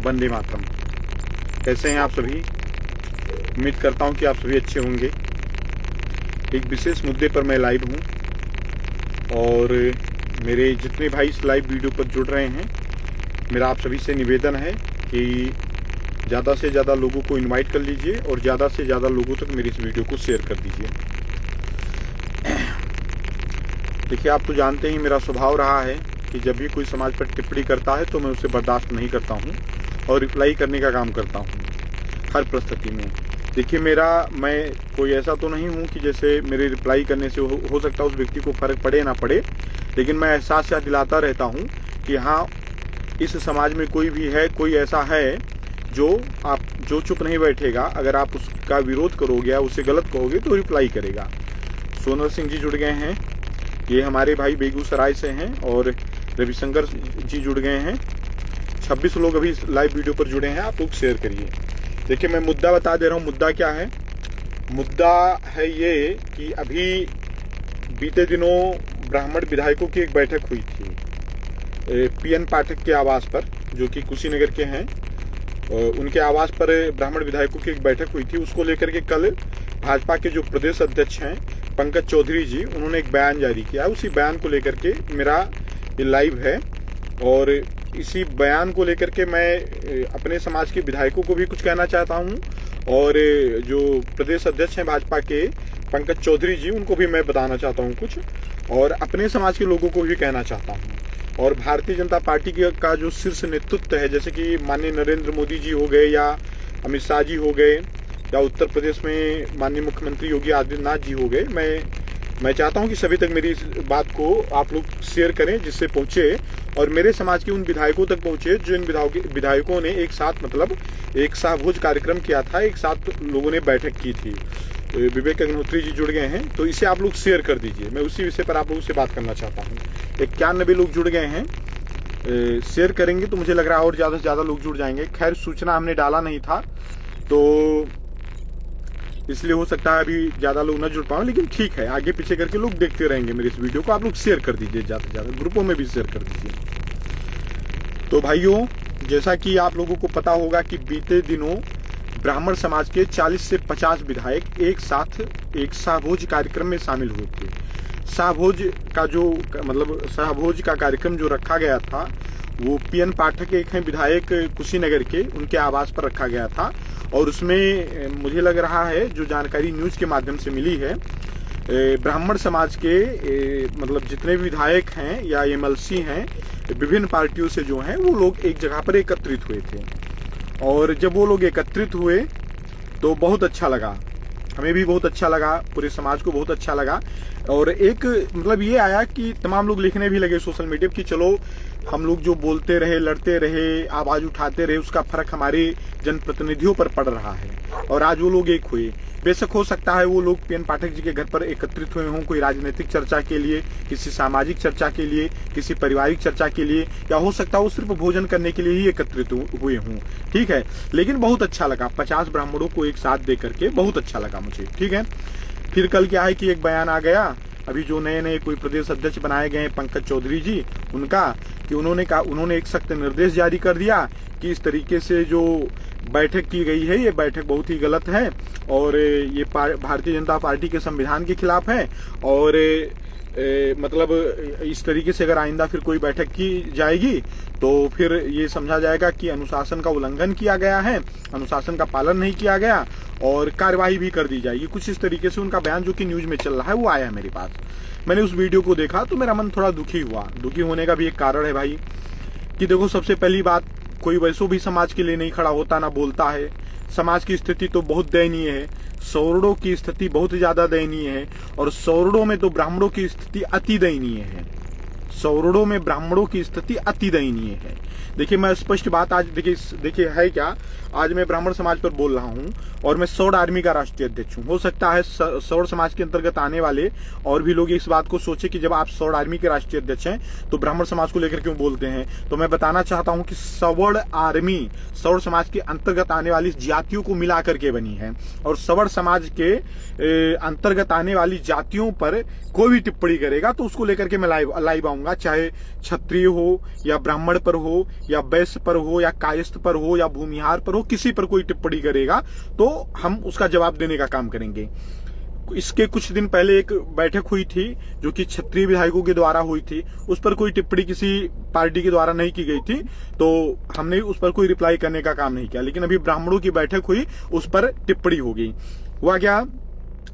वंदे मातरम। कैसे हैं आप सभी? उम्मीद करता हूं कि आप सभी अच्छे होंगे। एक विशेष मुद्दे पर मैं लाइव हूं और मेरे जितने भाई इस लाइव वीडियो पर जुड़ रहे हैं, मेरा आप सभी से निवेदन है कि ज़्यादा से ज़्यादा लोगों को इनवाइट कर लीजिए और ज़्यादा से ज़्यादा लोगों तक मेरी इस वीडियो को शेयर कर दीजिए। देखिए, आप तो जानते ही मेरा स्वभाव रहा है कि जब भी कोई समाज पर टिप्पणी करता है तो मैं उसे बर्दाश्त नहीं करता हूं और रिप्लाई करने का काम करता हूं हर परिस्थिति में। देखिए, मैं कोई ऐसा तो नहीं हूं कि जैसे मेरे रिप्लाई करने से हो सकता है उस व्यक्ति को फर्क पड़े ना पड़े, लेकिन मैं एहसास या दिलाता रहता हूं कि हाँ, इस समाज में कोई भी है, कोई ऐसा है जो चुप नहीं बैठेगा। अगर आप उसका विरोध करोगे या उसे गलत कहोगे तो रिप्लाई करेगा। सोनल सिंह जी जुड़ गए हैं, ये हमारे भाई बेगूसराय से हैं, और रविशंकर जी जुड़ गए हैं। 26 लोग अभी लाइव वीडियो पर जुड़े हैं, आप लोग शेयर करिए। देखिए, मैं मुद्दा बता दे रहा हूँ। मुद्दा क्या है? मुद्दा है ये कि अभी बीते दिनों ब्राह्मण विधायकों की एक बैठक हुई थी पीएन पाठक के आवास पर, जो कि कुशीनगर के हैं। उनके आवास पर ब्राह्मण विधायकों की एक बैठक हुई थी। उसको लेकर के कल भाजपा के जो प्रदेश अध्यक्ष हैं पंकज चौधरी जी, उन्होंने एक बयान जारी किया। उसी बयान को लेकर के मेरा ये लाइव है और इसी बयान को लेकर के मैं अपने समाज के विधायकों को भी कुछ कहना चाहता हूं और जो प्रदेश अध्यक्ष हैं भाजपा के पंकज चौधरी जी, उनको भी मैं बताना चाहता हूं कुछ, और अपने समाज के लोगों को भी कहना चाहता हूं। और भारतीय जनता पार्टी का जो शीर्ष नेतृत्व है, जैसे कि माननीय नरेंद्र मोदी जी हो गए या अमित शाह जी हो गए या उत्तर प्रदेश में माननीय मुख्यमंत्री योगी आदित्यनाथ जी हो गए, मैं चाहता हूं कि सभी तक मेरी इस बात को आप लोग शेयर करें, जिससे पहुंचे और मेरे समाज के उन विधायकों तक पहुंचे जो इन विधायकों ने एक साथ, मतलब एक साहभोज कार्यक्रम किया था, एक साथ लोगों ने बैठक की थी। विवेक अग्निहोत्री जी जुड़ गए हैं, तो इसे आप लोग शेयर कर दीजिए। मैं उसी विषय पर आप लोगों से बात करना चाहता हूँ। 91 लोग जुड़ गए हैं। शेयर करेंगे तो मुझे लग रहा है और ज़्यादा से ज़्यादा लोग जुड़ जाएंगे। खैर, सूचना हमने डाला नहीं था तो इसलिए हो सकता है अभी ज़्यादा लोग न जुड़ पाएं, लेकिन ठीक है, आगे पीछे करके लोग देखते रहेंगे मेरे इस वीडियो को। आप लोग शेयर कर दीजिए, ज़्यादा से ज़्यादा ग्रुपों में भी शेयर कर दीजिए। तो भाइयों, जैसा कि आप लोगों को पता होगा कि बीते दिनों ब्राह्मण समाज के 40 से 50 विधायक एक साथ एक शाहभोज कार्यक्रम में शामिल हुए थे। शाहभोज का कार्यक्रम जो रखा गया था वो पीएन पाठक एक हैं विधायक कुशीनगर के, उनके आवास पर रखा गया था। और उसमें मुझे लग रहा है, जो जानकारी न्यूज के माध्यम से मिली है, ब्राह्मण समाज के मतलब जितने भी विधायक हैं या एमएलसी हैं विभिन्न पार्टियों से जो हैं, वो लोग एक जगह पर एकत्रित हुए थे। और जब वो लोग एकत्रित हुए तो बहुत अच्छा लगा, हमें भी बहुत अच्छा लगा, पूरे समाज को बहुत अच्छा लगा। और एक मतलब ये आया कि तमाम लोग लिखने भी लगे सोशल मीडिया कि चलो, हम लोग जो बोलते रहे, लड़ते रहे, आवाज उठाते रहे, उसका फर्क हमारे जनप्रतिनिधियों पर पड़ रहा है। और आज वो लोग एक हुए। बेशक हो सकता है वो लोग पीएन पाठक जी के घर पर एकत्रित हुए हों, कोई राजनीतिक चर्चा के लिए, किसी सामाजिक चर्चा के लिए, किसी पारिवारिक चर्चा के लिए, या हो सकता है वो सिर्फ भोजन करने के लिए ही एकत्रित हुए हों। ठीक है, लेकिन बहुत अच्छा लगा 50 ब्राह्मणों को एक साथ देख करके, बहुत अच्छा लगा मुझे। ठीक है, फिर कल क्या है कि एक बयान आ गया, अभी जो नए कोई प्रदेश अध्यक्ष बनाए गए हैं पंकज चौधरी जी, उनका, कि उन्होंने एक सख्त निर्देश जारी कर दिया कि इस तरीके से जो बैठक की गई है, ये बैठक बहुत ही गलत है और ये भारतीय जनता पार्टी के संविधान के खिलाफ है। और मतलब इस तरीके से अगर आइंदा फिर कोई बैठक की जाएगी तो फिर ये समझा जाएगा कि अनुशासन का उल्लंघन किया गया है, अनुशासन का पालन नहीं किया गया और कार्यवाही भी कर दी जाएगी। कुछ इस तरीके से उनका बयान, जो कि न्यूज में चल रहा है, वो आया है मेरे पास। मैंने उस वीडियो को देखा तो मेरा मन थोड़ा दुखी हुआ। दुखी होने का भी एक कारण है भाई, कि देखो, सबसे पहली बात, कोई वैसो भी समाज के लिए नहीं खड़ा होता, ना बोलता है। समाज की स्थिति तो बहुत दयनीय है, सौरड़ों की स्थिति बहुत ज्यादा दयनीय है, और सौरड़ों में तो ब्राह्मणों की स्थिति अति दयनीय है। सौरड़ों में ब्राह्मणों की स्थिति अति दयनीय है। देखिए, मैं स्पष्ट बात आज देखिए है क्या, आज मैं ब्राह्मण समाज पर बोल रहा हूं और मैं सौड़ आर्मी का राष्ट्रीय अध्यक्ष हूं। हो सकता है सौड़ समाज के अंतर्गत आने वाले और भी लोग इस बात को सोचे कि जब आप सौड़ आर्मी के राष्ट्रीय अध्यक्ष हैं तो ब्राह्मण समाज को लेकर क्यों बोलते हैं। तो मैं बताना चाहता हूं कि सवर्ण आर्मी सौड़ समाज के अंतर्गत आने वाली जातियों को मिला करके बनी है, और सवर्ण समाज के अंतर्गत आने वाली जातियों पर कोई भी टिप्पणी करेगा तो उसको लेकर के मैं लाइव आऊंगा। बताऊंगा, चाहे क्षत्रिय हो या ब्राह्मण पर हो या वैश्य पर हो या कायस्थ पर हो या भूमिहार पर हो, किसी पर कोई टिप्पणी करेगा तो हम उसका जवाब देने का काम करेंगे। इसके कुछ दिन पहले एक बैठक हुई थी जो कि क्षत्रिय विधायकों के द्वारा हुई थी, उस पर कोई टिप्पणी किसी पार्टी के द्वारा नहीं की गई थी, तो हमने उस पर कोई रिप्लाई करने का काम नहीं किया। लेकिन अभी ब्राह्मणों की बैठक हुई, उस पर टिप्पणी हो गई। हुआ क्या,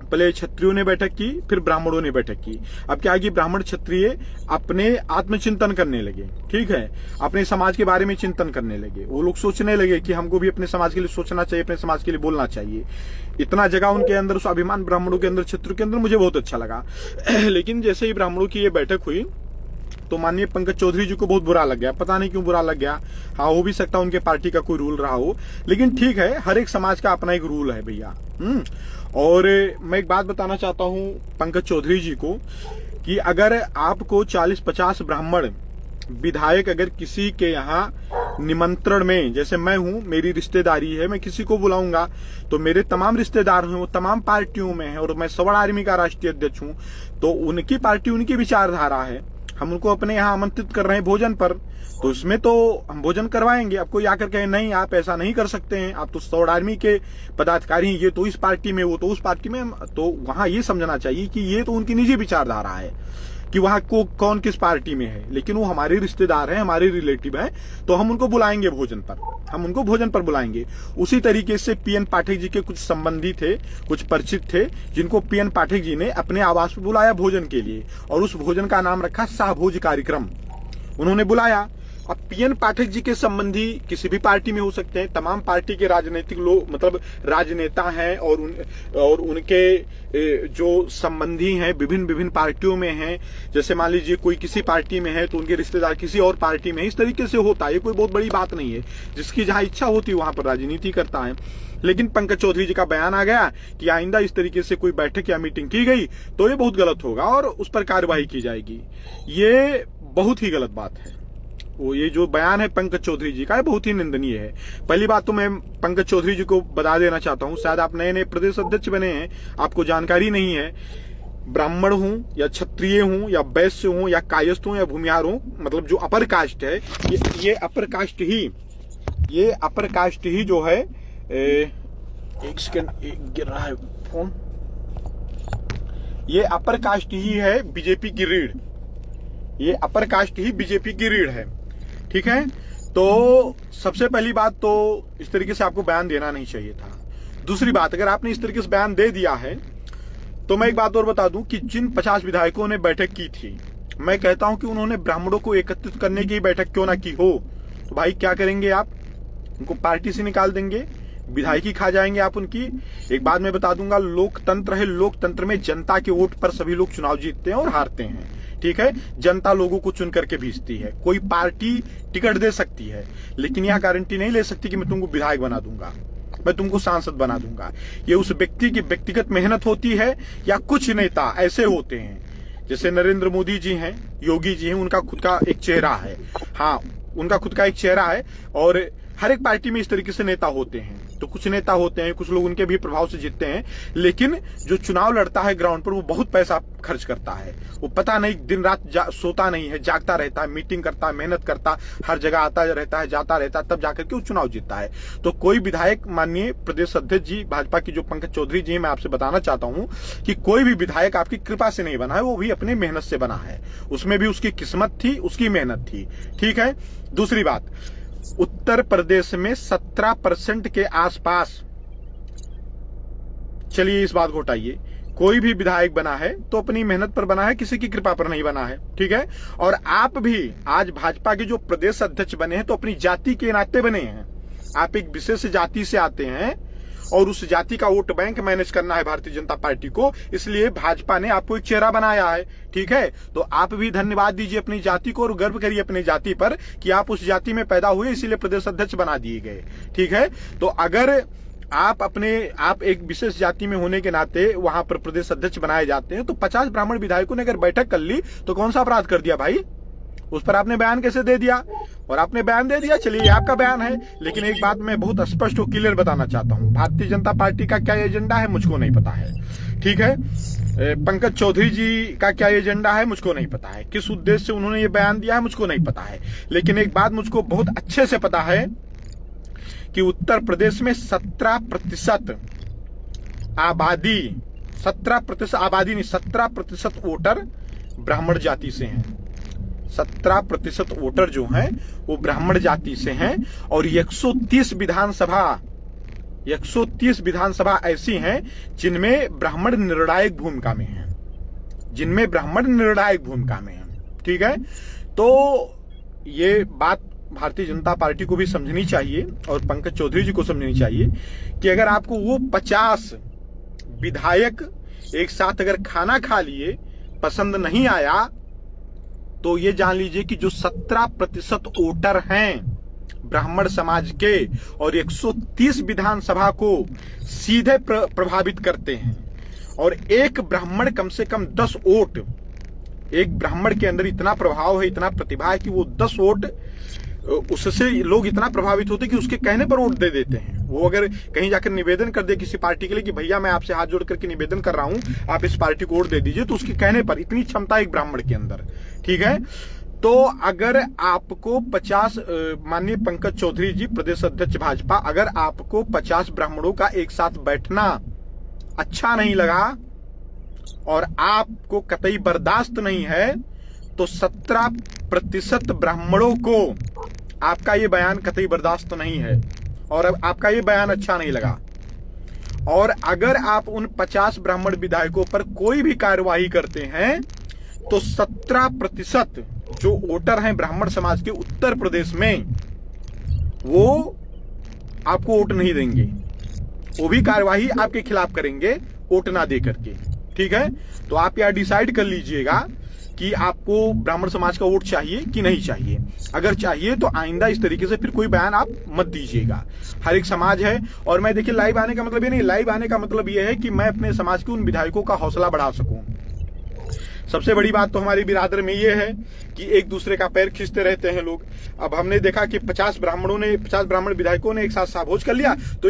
पहले क्षत्रियों ने बैठक की, फिर ब्राह्मणों ने बैठक की। अब क्या है कि ब्राह्मण क्षत्रिय अपने आत्मचिंतन करने लगे, ठीक है, अपने समाज के बारे में चिंतन करने लगे। वो लोग सोचने लगे कि हमको भी अपने समाज के लिए सोचना चाहिए, अपने समाज के लिए बोलना चाहिए। इतना जगह उनके अंदर, स्वाभिमान ब्राह्मणों के अंदर, क्षत्रियों के अंदर, मुझे बहुत अच्छा लगा। लेकिन जैसे ही ब्राह्मणों की ये बैठक हुई तो माननीय पंकज चौधरी जी को बहुत बुरा लग गया। पता नहीं क्यों बुरा लग गया, हाँ हो भी सकता है उनके पार्टी का कोई रूल रहा हो, लेकिन ठीक है, हर एक समाज का अपना एक रूल है भैया। और मैं एक बात बताना चाहता हूं पंकज चौधरी जी को कि अगर आपको 40-50 ब्राह्मण विधायक अगर किसी के यहाँ निमंत्रण में, जैसे मैं हूं, मेरी रिश्तेदारी है, मैं किसी को बुलाऊंगा तो मेरे तमाम रिश्तेदार हैं, वो तमाम पार्टियों में है और मैं सवर्ण आर्मी का राष्ट्रीय अध्यक्ष हूं, तो उनकी पार्टी, उनकी विचारधारा है, हम उनको अपने यहाँ आमंत्रित कर रहे हैं भोजन पर, तो इसमें तो हम भोजन करवाएंगे। अब कोई आकर कहे नहीं आप ऐसा नहीं कर सकते हैं, आप तो सवर्ण आर्मी के पदाधिकारी, ये तो इस पार्टी में, वो तो उस पार्टी में, तो वहां ये समझना चाहिए कि ये तो उनकी निजी विचारधारा है कि वहां को कौन किस पार्टी में है, लेकिन वो हमारे रिश्तेदार हैं, हमारे रिलेटिव हैं, तो हम उनको बुलाएंगे भोजन पर, हम उनको भोजन पर बुलाएंगे। उसी तरीके से पीएन पाठक जी के कुछ संबंधी थे, कुछ परिचित थे, जिनको पीएन पाठक जी ने अपने आवास पर बुलाया भोजन के लिए, और उस भोजन का नाम रखा शाहभोज कार्यक्रम। उन्होंने बुलाया। अब पीएन पाठक जी के संबंधी किसी भी पार्टी में हो सकते हैं, तमाम पार्टी के राजनीतिक लोग, मतलब राजनेता हैं, और उनके जो संबंधी हैं विभिन्न विभिन्न पार्टियों में हैं। जैसे मान लीजिए कोई किसी पार्टी में है तो उनके रिश्तेदार किसी और पार्टी में है, इस तरीके से होता है, ये कोई बहुत बड़ी बात नहीं है। जिसकी जहां इच्छा होती है वहां पर राजनीति करता है। लेकिन पंकज चौधरी जी का बयान आ गया कि आइंदा इस तरीके से कोई बैठक या मीटिंग की गई तो ये बहुत गलत होगा और उस पर कार्रवाई की जाएगी। ये बहुत ही गलत बात है। वो ये जो बयान है पंकज चौधरी जी का, ये बहुत ही निंदनीय है। पहली बात तो मैं पंकज चौधरी जी को बता देना चाहता हूं, शायद आप नए नए प्रदेश अध्यक्ष बने हैं, आपको जानकारी नहीं है। ब्राह्मण हूं या क्षत्रिय हूं या वैश्य हूं या कायस्थ हूं या भूमिहार हूं, मतलब जो अपर कास्ट है, ये अपर कास्ट ही जो है, एक सेकंड गिर रहा है फोन, ये अपर कास्ट ही है बीजेपी की रीढ़, ये अपर कास्ट ही बीजेपी की रीढ़ है, ठीक है। तो सबसे पहली बात तो इस तरीके से आपको बयान देना नहीं चाहिए था। दूसरी बात, अगर आपने इस तरीके से बयान दे दिया है तो मैं एक बात और बता दूं कि जिन 50 विधायकों ने बैठक की थी, मैं कहता हूं कि उन्होंने ब्राह्मणों को एकत्रित करने की बैठक क्यों ना की हो, तो भाई क्या करेंगे आप, उनको पार्टी से निकाल देंगे, विधायकी खा जाएंगे आप उनकी। एक बात मैं बता दूंगा, लोकतंत्र है, लोकतंत्र में जनता के वोट पर सभी लोग चुनाव जीतते हैं और हारते हैं, ठीक है। जनता लोगों को चुन करके भेजती है। कोई पार्टी टिकट दे सकती है, लेकिन यह गारंटी नहीं ले सकती कि मैं तुमको विधायक बना दूंगा, मैं तुमको सांसद बना दूंगा। ये उस व्यक्ति की व्यक्तिगत मेहनत होती है, या कुछ नेता ऐसे होते हैं जैसे नरेंद्र मोदी जी हैं, योगी जी हैं, उनका खुद का एक चेहरा है, हाँ उनका खुद का एक चेहरा है, और हर एक पार्टी में इस तरीके से नेता होते हैं। तो कुछ नेता होते हैं, कुछ लोग उनके भी प्रभाव से जीतते हैं, लेकिन जो चुनाव लड़ता है ग्राउंड पर, वो बहुत पैसा खर्च करता है, वो पता नहीं दिन रात सोता नहीं है, जागता रहता है, मीटिंग करता है, मेहनत करता, हर जगह आता रहता है, जाता रहता है, तब जाकर के वो चुनाव जीतता है। तो कोई विधायक, माननीय प्रदेश अध्यक्ष जी भाजपा की जो पंकज चौधरी जी, मैं आपसे बताना चाहता हूं कि कोई भी विधायक आपकी कृपा से नहीं बना है, वो भी अपनी मेहनत से बना है, उसमें भी उसकी किस्मत थी, उसकी मेहनत थी, ठीक है। दूसरी बात, उत्तर प्रदेश में 17% के आसपास, चलिए इस बात को हटाइए, कोई भी विधायक बना है तो अपनी मेहनत पर बना है, किसी की कृपा पर नहीं बना है, ठीक है। और आप भी आज भाजपा के जो प्रदेश अध्यक्ष बने हैं तो अपनी जाति के नाते बने हैं। आप एक विशेष जाति से आते हैं और उस जाति का वोट बैंक मैनेज करना है भारतीय जनता पार्टी को, इसलिए भाजपा ने आपको एक चेहरा बनाया है, ठीक है। तो आप भी धन्यवाद दीजिए अपनी जाति को और गर्व करिए अपनी जाति पर कि आप उस जाति में पैदा हुए, इसीलिए प्रदेश अध्यक्ष बना दिए गए, ठीक है। तो अगर आप एक विशेष जाति में होने के नाते वहां पर प्रदेश अध्यक्ष बनाए जाते हैं, तो 50 ब्राह्मण विधायकों ने अगर बैठक कर ली तो कौन सा अपराध कर दिया भाई, उस पर आपने बयान कैसे दे दिया, और आपने बयान दे दिया, चलिए ये आपका बयान है। लेकिन एक बात मैं बहुत स्पष्ट और क्लियर बताना चाहता हूं, भारतीय जनता पार्टी का क्या एजेंडा है मुझको नहीं पता है, ठीक है। पंकज चौधरी जी का क्या एजेंडा है मुझको नहीं पता है, किस उद्देश्य से उन्होंने ये बयान दिया है मुझको नहीं पता है, लेकिन एक बात मुझको बहुत अच्छे से पता है कि उत्तर प्रदेश में 17% आबादी, 17% आबादी नहीं, 17% वोटर ब्राह्मण जाति से हैं। 17% वोटर जो हैं वो ब्राह्मण जाति से हैं और 130 विधानसभा ऐसी हैं जिनमें ब्राह्मण निर्णायक भूमिका में हैं, ठीक है। तो ये बात भारतीय जनता पार्टी को भी समझनी चाहिए और पंकज चौधरी जी को समझनी चाहिए कि अगर आपको वो 50 विधायक एक साथ अगर खाना खा लिए पसंद नहीं आया तो ये जान लीजिए कि जो 17% वोटर हैं ब्राह्मण समाज के और 130 विधानसभा को सीधे प्रभावित करते हैं और एक ब्राह्मण कम से कम 10 वोट, एक ब्राह्मण के अंदर इतना प्रभाव है, इतना प्रतिभा है कि वो 10 वोट, उससे लोग इतना प्रभावित होते कि उसके कहने पर वोट दे देते हैं। वो अगर कहीं जाकर निवेदन कर दे किसी पार्टी के लिए कि भैया मैं आपसे हाथ जोड़ करके निवेदन कर रहा हूं आप इस पार्टी को वोट दे दीजिए, तो उसके कहने पर इतनी क्षमता एक ब्राह्मण के अंदर, ठीक है। तो अगर आपको 50, माननीय पंकज चौधरी जी प्रदेश अध्यक्ष भाजपा, अगर आपको 50 ब्राह्मणों का एक साथ बैठना अच्छा नहीं लगा और आपको कतई बर्दाश्त नहीं है तो 17% ब्राह्मणों को आपका ये बयान कतई बर्दाश्त नहीं है और अब आपका ये बयान अच्छा नहीं लगा। और अगर आप उन 50 ब्राह्मण विधायकों पर कोई भी कार्यवाही करते हैं तो 17% जो वोटर हैं ब्राह्मण समाज के उत्तर प्रदेश में वो आपको वोट नहीं देंगे, वो भी कार्यवाही आपके खिलाफ करेंगे वोट ना दे करके, ठीक है। तो आप यह डिसाइड कर लीजिएगा कि आपको ब्राह्मण समाज का वोट चाहिए कि नहीं चाहिए। अगर चाहिए तो आइंदा इस तरीके से फिर कोई बयान आप मत दीजिएगा। हर एक समाज है और मैं देखिए लाइव आने का मतलब ये नहीं, लाइव आने का मतलब ये है कि मैं अपने समाज के उन विधायकों का हौसला बढ़ा सकूं। सबसे बड़ी बात तो हमारी बिरादर में ये है कि एक दूसरे का पैर खींचते रहते हैं लोग। अब हमने देखा कि 50 ब्राह्मण विधायकों ने एक साथ साभोज कर लिया तो